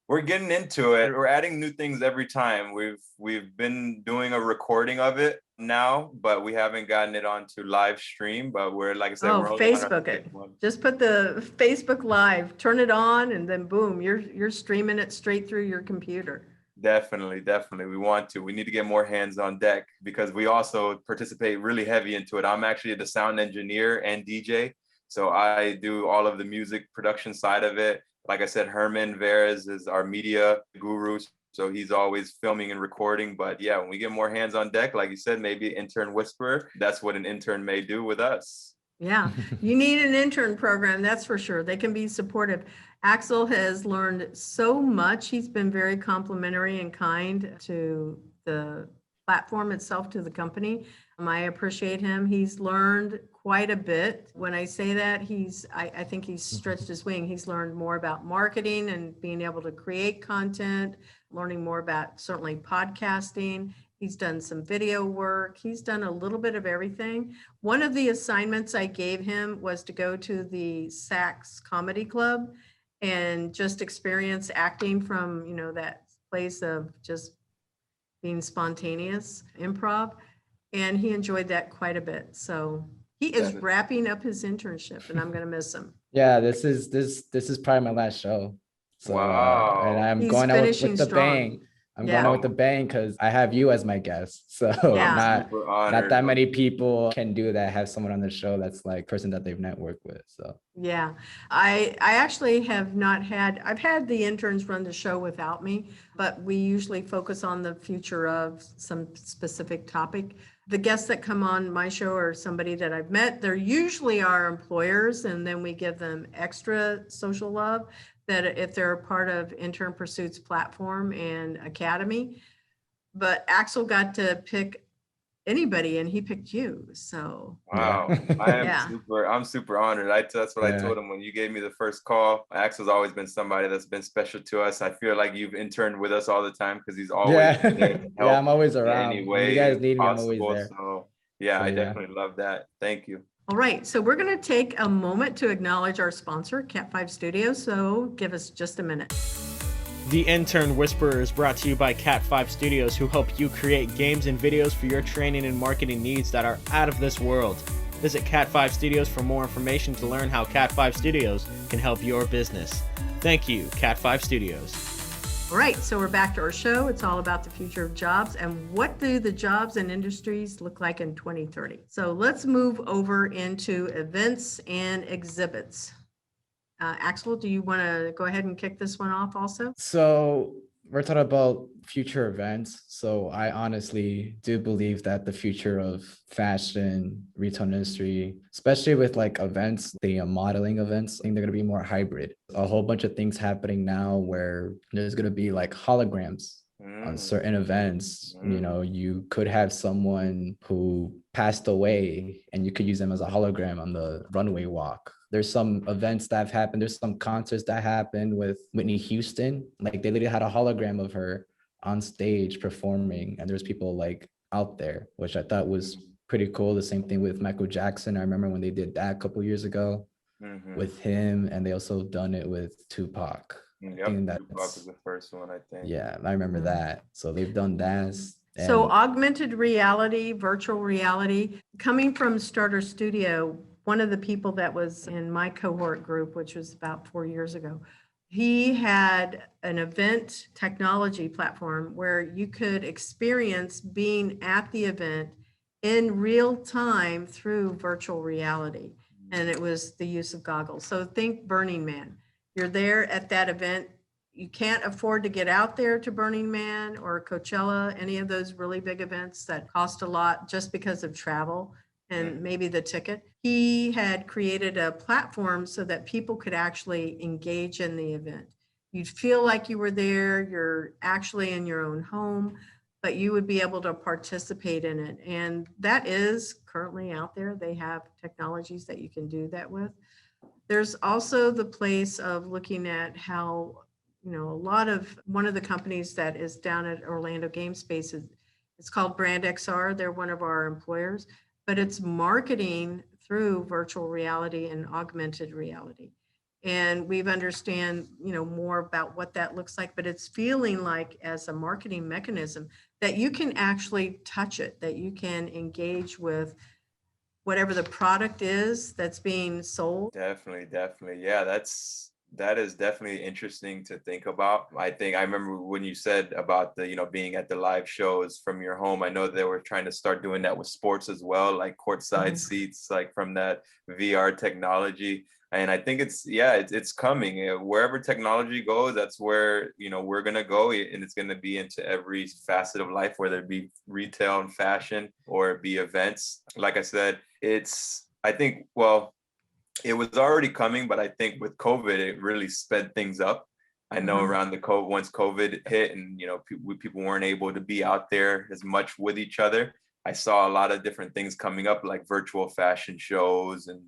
We're getting into it. We're adding new things every time. We've been doing a recording of it now, but we haven't gotten it onto live stream. But we're, like I said, we're only Facebook it. Just put the Facebook Live, turn it on, and then boom, you're streaming it straight through your computer. Definitely. We need to get more hands on deck because we also participate really heavy into it. I'm actually the sound engineer and DJ. So I do all of the music production side of it. Like I said, Herman Veras is our media guru. So he's always filming and recording. But yeah, when we get more hands on deck, like you said, maybe Intern Whisperer, that's what an intern may do with us. Yeah, you need an intern program, that's for sure. They can be supportive. Axel has learned so much. He's been very complimentary and kind to the platform itself, to the company. I appreciate him. He's learned quite a bit. When I say that, I think he's stretched his wing. He's learned more about marketing and being able to create content, learning more about certainly podcasting. He's done some video work. He's done a little bit of everything. One of the assignments I gave him was to go to the Sax Comedy Club and just experience acting from, that place of just being spontaneous improv. And he enjoyed that quite a bit. So he is wrapping up his internship and I'm going to miss him. Yeah, this is probably my last show. So Wow. and I'm He's going out with finishing the strong. bang. I'm Yeah. going out with the bang because I have you as my guest. So Yeah. not that many people can do that, have someone on the show that's like person that they've networked with. So yeah, I actually have not had, I've had the interns run the show without me, but we usually focus on the future of some specific topic. The guests that come on my show are somebody that I've met. They're usually our employers, and then we give them extra social love that if they're a part of Intern Pursuit's platform and academy. But Axel got to pick anybody and he picked you. So wow. Yeah. I'm super honored. That's what I told him when you gave me the first call. Axel's always been somebody that's been special to us. I feel like you've interned with us all the time because he's always been there to help. Yeah, I'm always around. Any When way you guys need me, I'm possible. always there. So yeah, So, I yeah. definitely love that. Thank you. all right, so we're going to take a moment to acknowledge our sponsor, Cat 5 Studios. So give us just a minute. The Intern Whisperer is brought to you by Cat 5 Studios, who help you create games and videos for your training and marketing needs that are out of this world. Visit Cat 5 Studios for more information to learn how Cat 5 Studios can help your business. Thank you, Cat 5 Studios. All right, so we're back to our show. It's all about the future of jobs and what do the jobs and industries look like in 2030. So let's move over into events and exhibits. Axel, do you want to go ahead and kick this one off also? So we're talking about future events. So I honestly do believe that the future of fashion, retail industry, especially with like events, the modeling events, I think they're going to be more hybrid. A whole bunch of things happening now where there's going to be like holograms on certain events. You could have someone who passed away and you could use them as a hologram on the runway walk. There's some events that have happened. There's some concerts that happened with Whitney Houston. Like they literally had a hologram of her on stage performing, and there's people like out there, which I thought was pretty cool. The same thing with Michael Jackson. I remember when they did that a couple years ago with him, and they also done it with Tupac. Yep, Tupac was the first one, I think. Yeah, I remember that. So they've done that. So augmented reality, virtual reality, coming from Starter Studio, one of the people that was in my cohort group, which was about 4 years ago, he had an event technology platform where you could experience being at the event in real time through virtual reality. And it was the use of goggles. So think Burning Man. You're there at that event. You can't afford to get out there to Burning Man or Coachella, any of those really big events that cost a lot just because of travel and maybe the ticket. He had created a platform so that people could actually engage in the event. You'd feel like you were there, you're actually in your own home, but you would be able to participate in it. And that is currently out there. They have technologies that you can do that with. There's also the place of looking at how, one of the companies that is down at Orlando Game Space, it's called Brand XR. They're one of our employers, but it's marketing through virtual reality and augmented reality. And we've understand, more about what that looks like, but it's feeling like as a marketing mechanism that you can actually touch it, that you can engage with whatever the product is that's being sold. Definitely. Yeah, that is definitely interesting to think about. I remember when you said about the, being at the live shows from your home. I know they were trying to start doing that with sports as well, like courtside seats, like from that VR technology. And I think it's coming. Wherever technology goes, that's where, we're going to go. And it's going to be into every facet of life, whether it be retail and fashion or it be events. Like I said, I think, well, it was already coming, but I think with COVID, it really sped things up. I know around once COVID hit and, people weren't able to be out there as much with each other. I saw a lot of different things coming up, like virtual fashion shows and,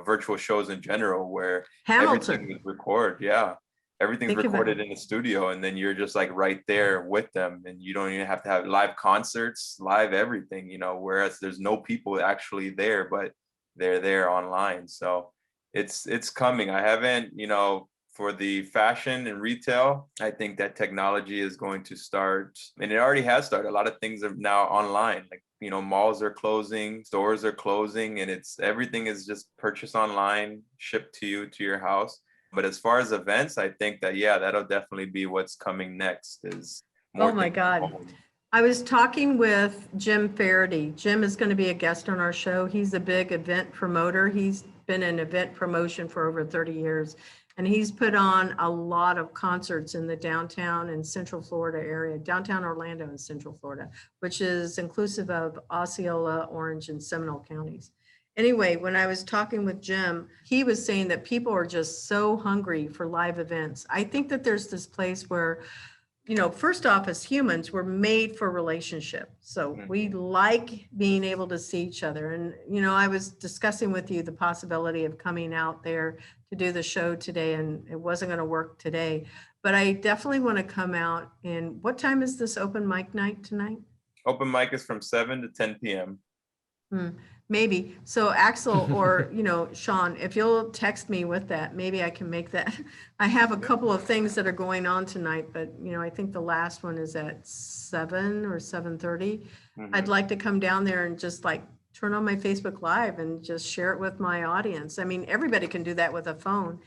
virtual shows in general, where everything is recorded. Yeah. Everything's recorded in the studio, and then you're just like right there with them, and you don't even have to have live concerts, live everything, whereas there's no people actually there, but they're there online. So it's coming. I haven't, for the fashion and retail, I think that technology is going to start, and it already has started. A lot of things are now online, like, malls are closing, stores are closing, and everything is just purchased online, shipped to you, to your house. But as far as events, I think that, that'll definitely be what's coming next is more. Oh my God. I was talking with Jim Faraday. Jim is going to be a guest on our show. He's a big event promoter. He's been in event promotion for over 30 years. And he's put on a lot of concerts in the downtown and Central Florida area, downtown Orlando and Central Florida, which is inclusive of Osceola, Orange, and Seminole counties. Anyway, when I was talking with Jim, he was saying that people are just so hungry for live events. I think that there's this place where, first off, as humans, we're made for relationship. So we like being able to see each other. And, I was discussing with you the possibility of coming out there to do the show today, and it wasn't going to work today. But I definitely want to come out. And what time is this open mic night tonight? Open mic is from 7 to 10 p.m. Maybe. So Axel or, Shan, if you'll text me with that, maybe I can make that. I have a couple of things that are going on tonight, but, I think the last one is at 7 or 7:30. I'd like to come down there and just like turn on my Facebook Live and just share it with my audience. I mean, everybody can do that with a phone.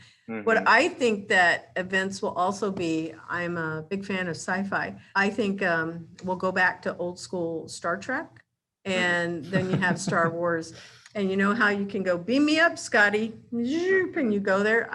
What I think that events will also be, I'm a big fan of sci-fi. I think we'll go back to old school Star Trek. And then you have Star Wars, and you know how you can go, beam me up, Scotty, and you go there.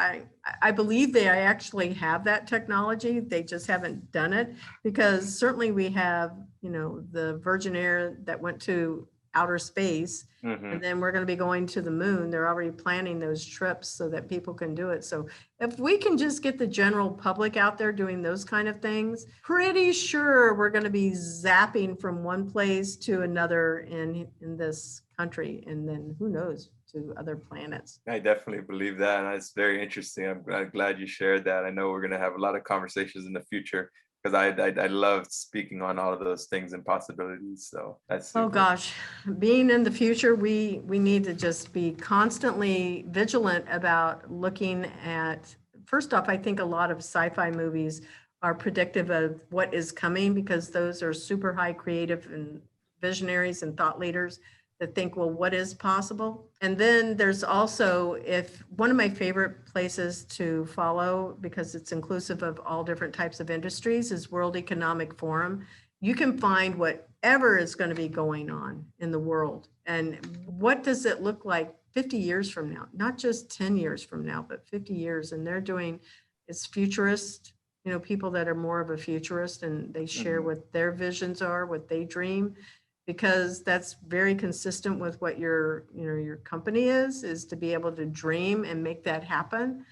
I believe they actually have that technology. They just haven't done it, because certainly we have, the Virgin Air that went to outer space, and then we're going to be going to the moon. They're already planning those trips so that people can do it. So if we can just get the general public out there doing those kind of things, pretty sure we're going to be zapping from one place to another in this country, and then who knows, to other planets. I definitely believe that, and it's very interesting. I'm glad you shared that. I know we're going to have a lot of conversations in the future, because I love speaking on all of those things and possibilities. So that's super. Oh gosh, being in the future, we need to just be constantly vigilant about looking at, first off, I think a lot of sci-fi movies are predictive of what is coming, because those are super high creative and visionaries and thought leaders that think, well, what is possible? And then there's also, if one of my favorite places to follow, because it's inclusive of all different types of industries, is World Economic Forum. You can find whatever is going to be going on in the world. And what does it look like 50 years from now? Not just 10 years from now, but 50 years. And they're doing, it's futurist, people that are more of a futurist, and they share what their visions are, what they dream, because that's very consistent with what your company is to be able to dream and make that happen.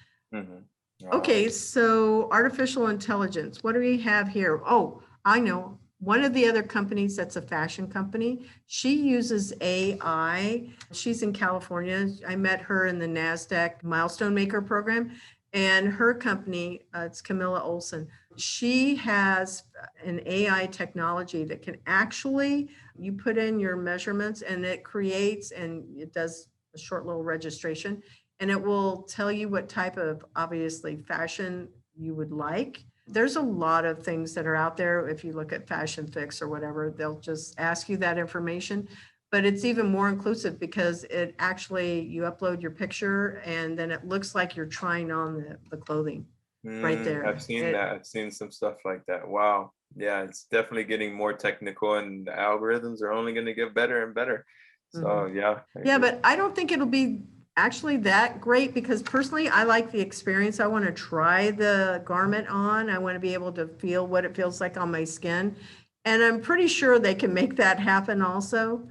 Okay, so artificial intelligence, what do we have here? Oh, I know. One of the other companies that's a fashion company, she uses AI. She's in California. I met her in the NASDAQ Milestone Maker program, and her company, it's Camilla Olson. She has an AI technology that can actually, you put in your measurements and it creates, and it does a short little registration, and it will tell you what type of, obviously, fashion you would like. There's a lot of things that are out there. If you look at Fashion Fix or whatever, they'll just ask you that information. But it's even more inclusive, because it actually, you upload your picture and then it looks like you're trying on the clothing right there. I've seen that. I've seen some stuff like that. Wow. Yeah, it's definitely getting more technical, and the algorithms are only going to get better and better. So yeah. Yeah, but I don't think it'll be actually that great because personally, I like the experience. I want to try the garment on. I want to be able to feel what it feels like on my skin. And I'm pretty sure they can make that happen also.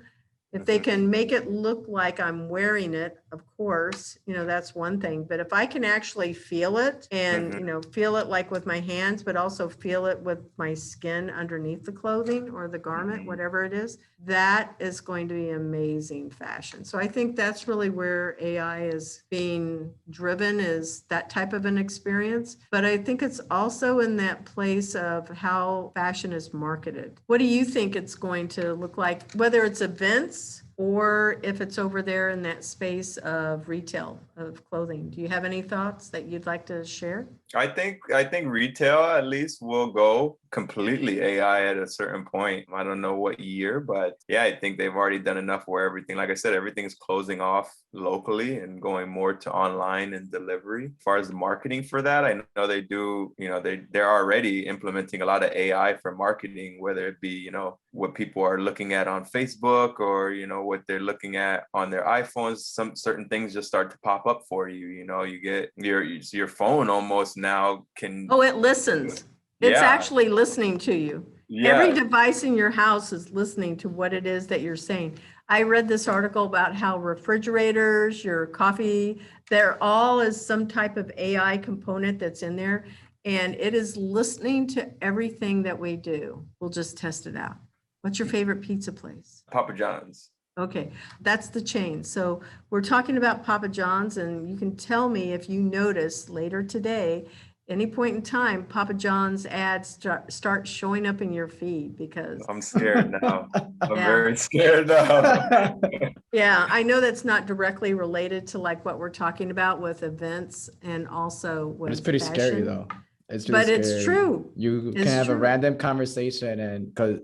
If they can make it look like I'm wearing it, of course, that's one thing. But if I can actually feel it and, feel it like with my hands, but also feel it with my skin underneath the clothing or the garment, whatever it is, that is going to be amazing fashion. So I think that's really where AI is being driven, is that type of an experience. But I think it's also in that place of how fashion is marketed. What do you think it's going to look like, whether it's events or if it's over there in that space of retail of clothing? Do you have any thoughts that you'd like to share? I think retail at least will go completely AI at a certain point. I don't know what year, but yeah, I think they've already done enough where everything, like I said, everything is closing off locally and going more to online and delivery. As far as the marketing for that, I know they do, they're already implementing a lot of AI for marketing, whether it be, what people are looking at on Facebook or, what they're looking at on their iPhones. Some certain things just start to pop up for you. You get your phone almost now can. Oh, it listens. It's actually listening to you. Yeah. Every device in your house is listening to what it is that you're saying. I read this article about how refrigerators, your coffee, they're all is some type of AI component that's in there. And it is listening to everything that we do. We'll just test it out. What's your favorite pizza place? Papa John's. Okay, that's the chain. So we're talking about Papa John's, and you can tell me if you notice later today, any point in time, Papa John's ads start showing up in your feed because I'm scared now. I'm very scared now. Yeah, I know that's not directly related to like what we're talking about with events and also with it's pretty fashion. Scary though. It's really but scary. It's true. You can have a random conversation, and because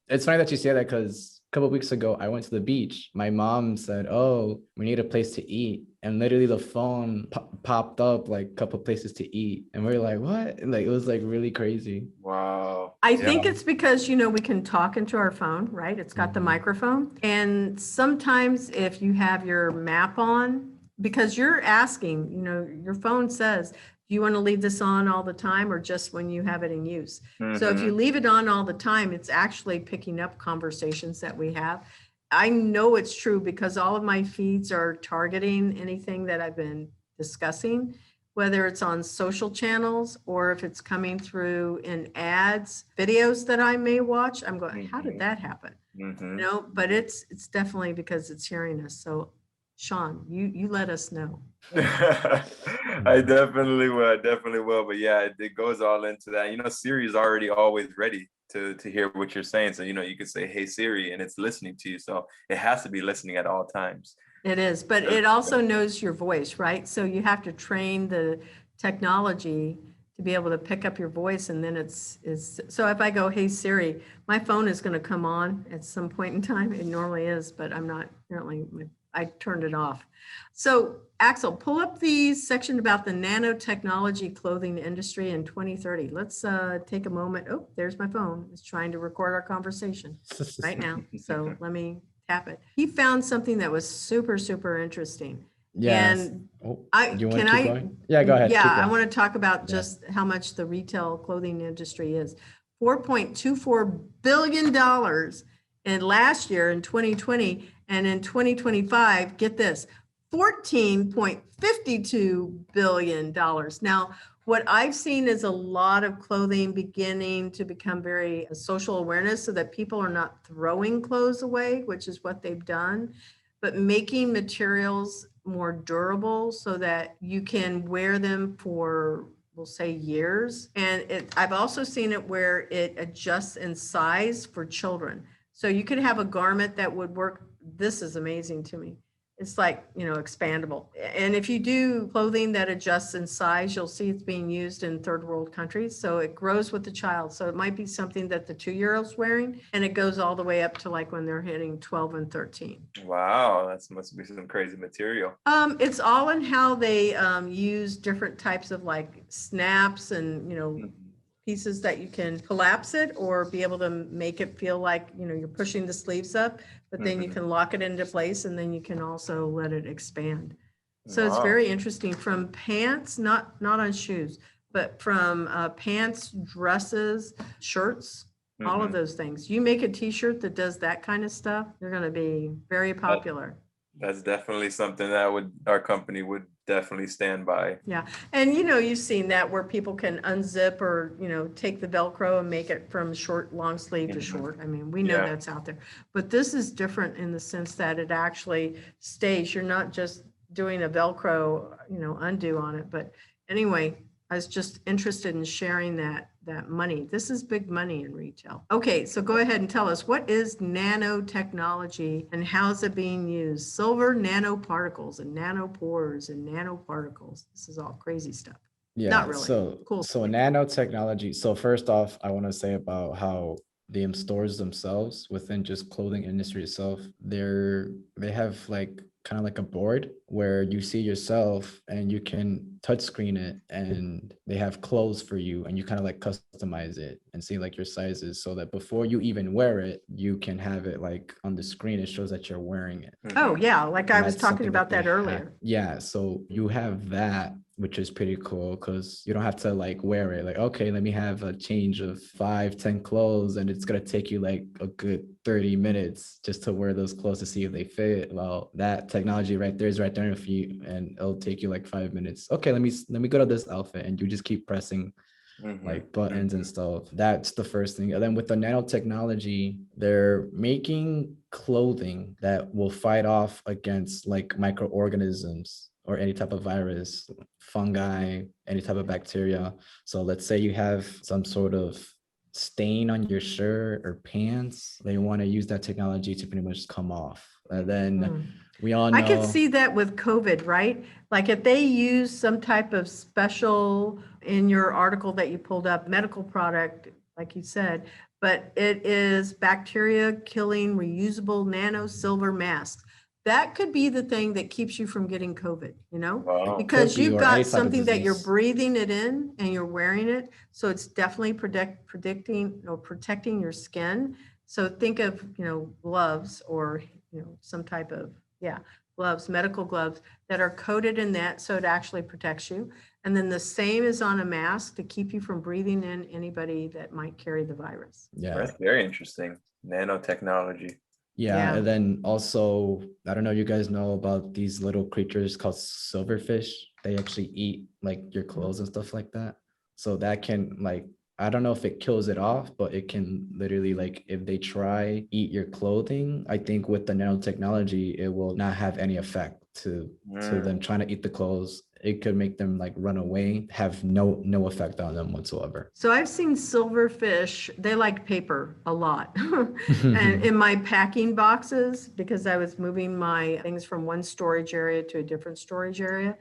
it's funny that you say that, because a couple of weeks ago I went to the beach. My mom said, "Oh, we need a place to eat," and literally the phone popped up like a couple places to eat, and we were like, "What?" And like it was like really crazy. Wow. I think it's because we can talk into our phone, right? It's got the microphone, and sometimes if you have your map on, because you're asking, your phone says, do you want to leave this on all the time or just when you have it in use? So if you leave it on all the time, it's actually picking up conversations that we have. I know it's true because all of my feeds are targeting anything that I've been discussing, whether it's on social channels or if it's coming through in ads, videos that I may watch. I'm going, how did that happen? But it's definitely because it's hearing us. So Shan, you let us know. I definitely will. But yeah, it goes all into that. Siri is already always ready to hear what you're saying. So, you could say, "Hey Siri," and it's listening to you. So it has to be listening at all times. It is, but it also knows your voice, right? So you have to train the technology to be able to pick up your voice. And then it's so if I go, "Hey Siri," my phone is going to come on at some point in time. It normally is, but I'm not currently. I turned it off. So Axel, pull up the section about the nanotechnology clothing industry in 2030. Let's take a moment. Oh, there's my phone. It's trying to record our conversation right now. So let me tap it. He found something that was super, super interesting. Yes. And you want to keep going? Yeah, go ahead. Yeah, I want to talk about just how much the retail clothing industry is. $4.24 billion in last year in 2020. And in 2025, get this, $14.52 billion. Now, what I've seen is a lot of clothing beginning to become very social awareness so that people are not throwing clothes away, which is what they've done, but making materials more durable so that you can wear them for, we'll say, years. And I've also seen it where it adjusts in size for children. So you could have a garment that would work. This is amazing to me. It's like, expandable. And if you do clothing that adjusts in size, you'll see it's being used in third world countries. So it grows with the child. So it might be something that the 2-year-old's wearing, and it goes all the way up to like when they're hitting 12 and 13. Wow, that must be some crazy material. It's all in how they use different types of like snaps and, pieces that you can collapse it or be able to make it feel like, you're pushing the sleeves up, but then you can lock it into place and then you can also let it expand. So it's Wow. very interesting, from pants, not on shoes, but from pants, dresses, shirts, all of Mhm. those things. You make a t-shirt that does that kind of stuff, you're going to be very popular. That's definitely something that our company would definitely stand by. Yeah. And you've seen that where people can unzip or, take the Velcro and make it from short, long sleeve to Mhm. short. I mean, we know Yeah. that's out there. But this is different in the sense that it actually stays. You're not just doing a Velcro, undo on it. But anyway, I was just interested in sharing that money. This is big money in retail. Okay, so go ahead and tell us, what is nanotechnology and how's it being used? Silver nanoparticles and nanopores and nanoparticles. This is all crazy stuff. Yeah, Not really. so Cool. nanotechnology. So first off, I want to say about how the stores themselves within just clothing industry itself, they have like kind of like a board where you see yourself and you can touch screen it, and they have clothes for you, and you kind of like customize it and see like your sizes, so that before you even wear it, you can have it like on the screen. It shows that you're wearing it. Oh, yeah, like I And was that's talking something about they that have. earlier. Yeah, so you have that, which is pretty cool because you don't have to like wear it. Like, okay, let me have a change of 5-10 clothes, and it's gonna take you like a good 30 minutes just to wear those clothes to see if they fit. Well, that technology right there is right there for you, and it'll take you like 5 minutes. Okay, let me go to this outfit, and you just keep pressing like buttons and stuff. That's the first thing. And then with the nanotechnology, they're making clothing that will fight off against like microorganisms or any type of virus, fungi, any type of bacteria. So let's say you have some sort of stain on your shirt or pants, they want to use that technology to pretty much come off. And then we all know I could see that with COVID, right? Like if they use some type of special, in your article that you pulled up, medical product, like you said, but it is bacteria killing reusable nano silver masks. That could be the thing that keeps you from getting COVID, Wow. because be, you've or any got type of something that you're disease. breathing it in and you're wearing it. So it's definitely predicting or protecting your skin. So think of, gloves or, some type of, gloves, medical gloves that are coated in that, so it actually protects you. And then the same is on a mask to keep you from breathing in anybody that might carry the virus. Yeah. That's very interesting. Nanotechnology. Yeah, and then also, I don't know, you guys know about these little creatures called silverfish. They actually eat like your clothes and stuff like that. So that can like, I don't know if it kills it off, but it can literally like, if they try eat your clothing, I think with the nanotechnology, it will not have any effect to them trying to eat the clothes. It could make them like run away, have no effect on them whatsoever. So I've seen silverfish, they like paper a lot. And in my packing boxes, because I was moving my things from one storage area to a different storage area.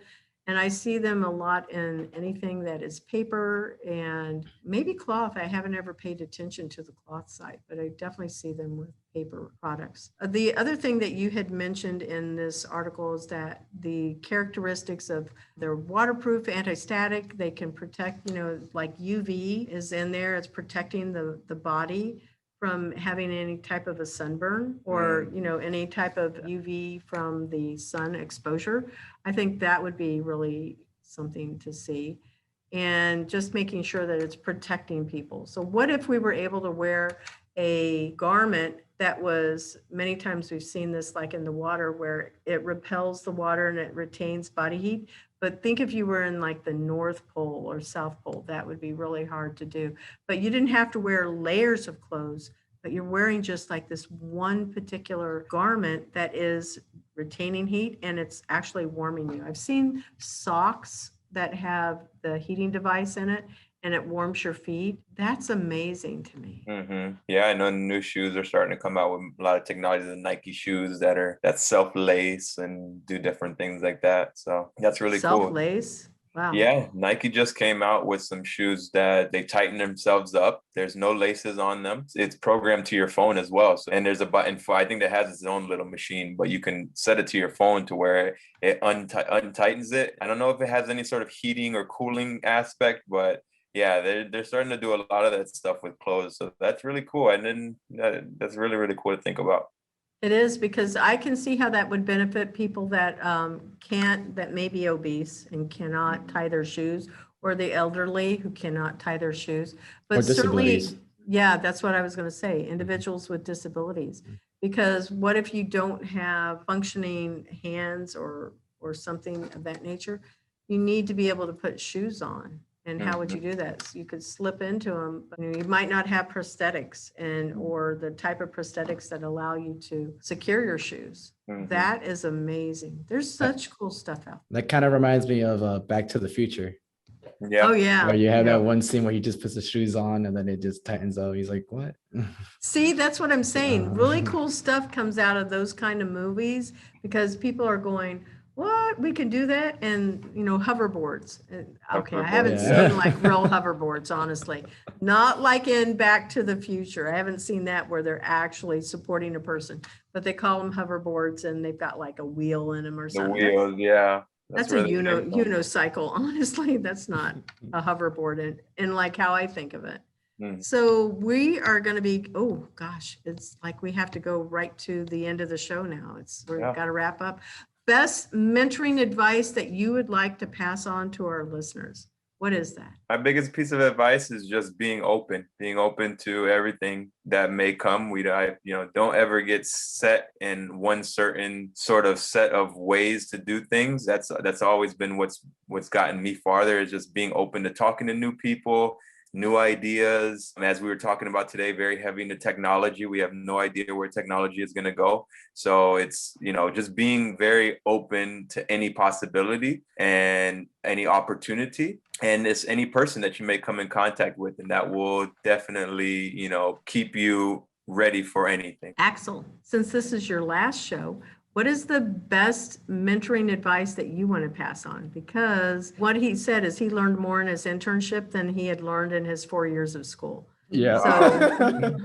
And I see them a lot in anything that is paper and maybe cloth. I haven't ever paid attention to the cloth side, but I definitely see them with paper products. The other thing that you had mentioned in this article is that the characteristics of they're waterproof, anti-static, they can protect, like UV is in there, it's protecting the body from having any type of a sunburn or, any type of UV from the sun exposure. I think that would be really something to see. And just making sure that it's protecting people. So what if we were able to wear a garment that was, many times we've seen this like in the water, where it repels the water and it retains body heat. But think if you were in like the North Pole or South Pole, that would be really hard to do. But you didn't have to wear layers of clothes, but you're wearing just like this one particular garment that is retaining heat and it's actually warming you. I've seen socks that have the heating device in it and it warms your feet. That's amazing to me. Yeah, I know new shoes are starting to come out with a lot of technology, the Nike shoes that self-lace and do different things like that. So that's really cool. Self-lace? Wow. Yeah, Nike just came out with some shoes that they tighten themselves up. There's no laces on them. It's programmed to your phone as well. So, and there's a button for, I think that has its own little machine, but you can set it to your phone to where it untightens it. I don't know if it has any sort of heating or cooling aspect, but yeah, they're starting to do a lot of that stuff with clothes. So that's really cool. And then that's really, really cool to think about. It is, because I can see how that would benefit people that that may be obese and cannot tie their shoes, or the elderly who cannot tie their shoes. But Or certainly, disabilities. yeah, that's what I was going to say, individuals with disabilities. Because what if you don't have functioning hands or something of that nature? You need to be able to put shoes on. And how would you do that? So you could slip into them. You might not have prosthetics or the type of prosthetics that allow you to secure your shoes. That is amazing. There's such cool stuff out That kind of reminds me of Back to the Future. there. Yeah. Oh, yeah. Where you have Yeah. that one scene where he just puts the shoes on and then it just tightens up. He's like, what? See, that's what I'm saying. Really cool stuff comes out of those kind of movies because people are going, what? We can do that? And, hoverboards. Okay, I haven't Hoverboards. seen like real hoverboards, honestly. Not like in Back to the Future. I haven't seen that where they're actually supporting a person, but they call them hoverboards and they've got like a wheel in them or The something. wheels, yeah. That's a where the name comes from. unicycle. Honestly, that's not a hoverboard in like how I think of it. Mm. So we are going to be, oh gosh, it's like we have to go right to the end of the show now. We've Yeah. got to wrap up. Best mentoring advice that you would like to pass on to our listeners. What is that? My biggest piece of advice is just being open to everything that may come. Don't ever get set in one certain sort of set of ways to do things. That's always been what's gotten me farther, is just being open to talking to new people, new ideas. And as we were talking about today, very heavy into technology. We have no idea where technology is going to go. So it's, just being very open to any possibility and any opportunity. And it's any person that you may come in contact with, and that will definitely, keep you ready for anything. Axel, since this is your last show, what is the best mentoring advice that you want to pass on? Because what he said is he learned more in his internship than he had learned in his 4 years of school. Yeah. So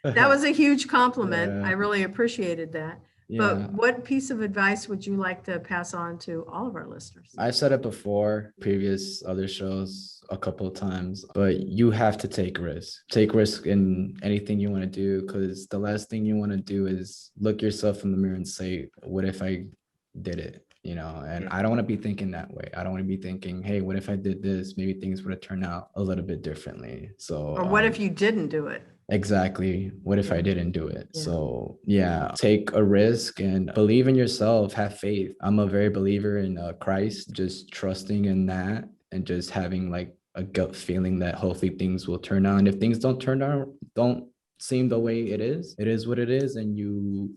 that was a huge compliment. Yeah. I really appreciated that. Yeah. But what piece of advice would you like to pass on to all of our listeners? I've said it before, previous other shows a couple of times, but you have to take risks. Take risk in anything you want to do, because the last thing you want to do is look yourself in the mirror and say, what if I did it? And I don't want to be thinking that way. I don't want to be thinking, hey, what if I did this? Maybe things would have turned out a little bit differently. So, Or what if you didn't do it? Exactly. What if I didn't do it? Yeah. So yeah, take a risk and believe in yourself, have faith. I'm a very believer in Christ, just trusting in that and just having like a gut feeling that hopefully things will turn out. And if things don't turn out, don't seem the way it is what it is, and you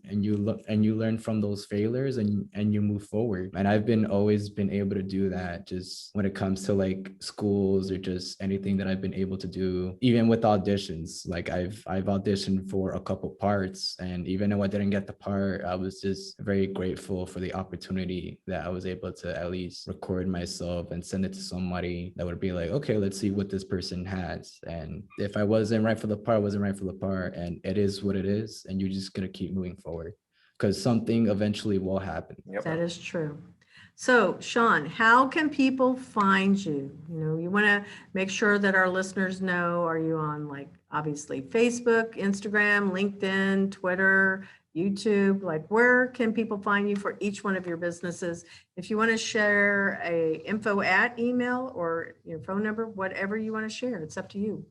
learn from those failures and you move forward. And I've always been able to do that, just when it comes to like schools or just anything that I've been able to do, even with auditions. Like I've auditioned for a couple parts, and even though I didn't get the part, I was just very grateful for the opportunity that I was able to at least record myself and send it to somebody that would be like, okay, let's see what this person has. And if I wasn't right for the part, I wasn't right for the part. And it is what it is, and you're just going to keep moving forward because something eventually will happen. Yep. That is true. So, Shan, how can people find you? You want to make sure that our listeners know, are you on like obviously Facebook, Instagram, LinkedIn, Twitter, YouTube? Like, where can people find you for each one of your businesses? If you want to share a info at email or your phone number, whatever you want to share, it's up to you.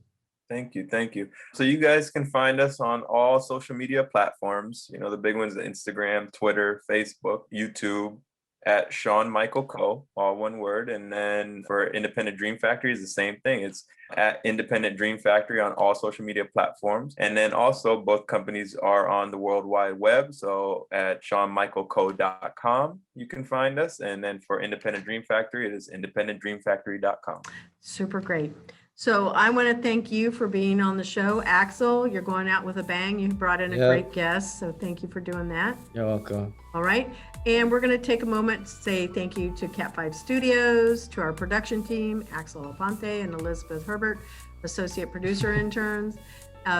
Thank you. So you guys can find us on all social media platforms. The big ones, Instagram, Twitter, Facebook, YouTube, at Shan Michael Co, all one word. And then for Independent Dream Factory is the same thing. It's at Independent Dream Factory on all social media platforms. And then also both companies are on the World Wide Web. So at ShanMichaelCo.com, you can find us. And then for Independent Dream Factory, it is IndependentDreamFactory.com. Super great. So I want to thank you for being on the show. Axel, you're going out with a bang. You brought in a great guest. So thank you for doing that. You're welcome. All right. And we're going to take a moment to say thank you to Cat 5 Studios, to our production team, Axel Alponte and Elizabeth Herbert, associate producer interns.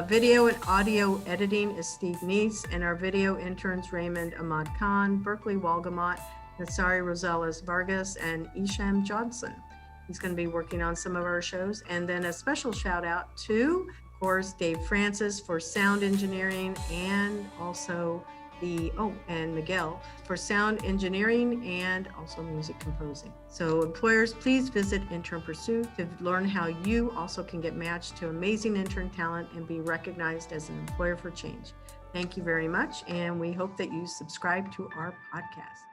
Video and audio editing is Steve Neese, and our video interns, Raymond Ahmad Khan, Berkeley Walgamot, Nassari Rosales Vargas, and Isham Johnson. He's going to be working on some of our shows. And then a special shout out to, of course, Dave Francis for sound engineering, and also and Miguel for sound engineering and also music composing. So employers, please visit Intern Pursuit to learn how you also can get matched to amazing intern talent and be recognized as an employer for change. Thank you very much, and we hope that you subscribe to our podcast.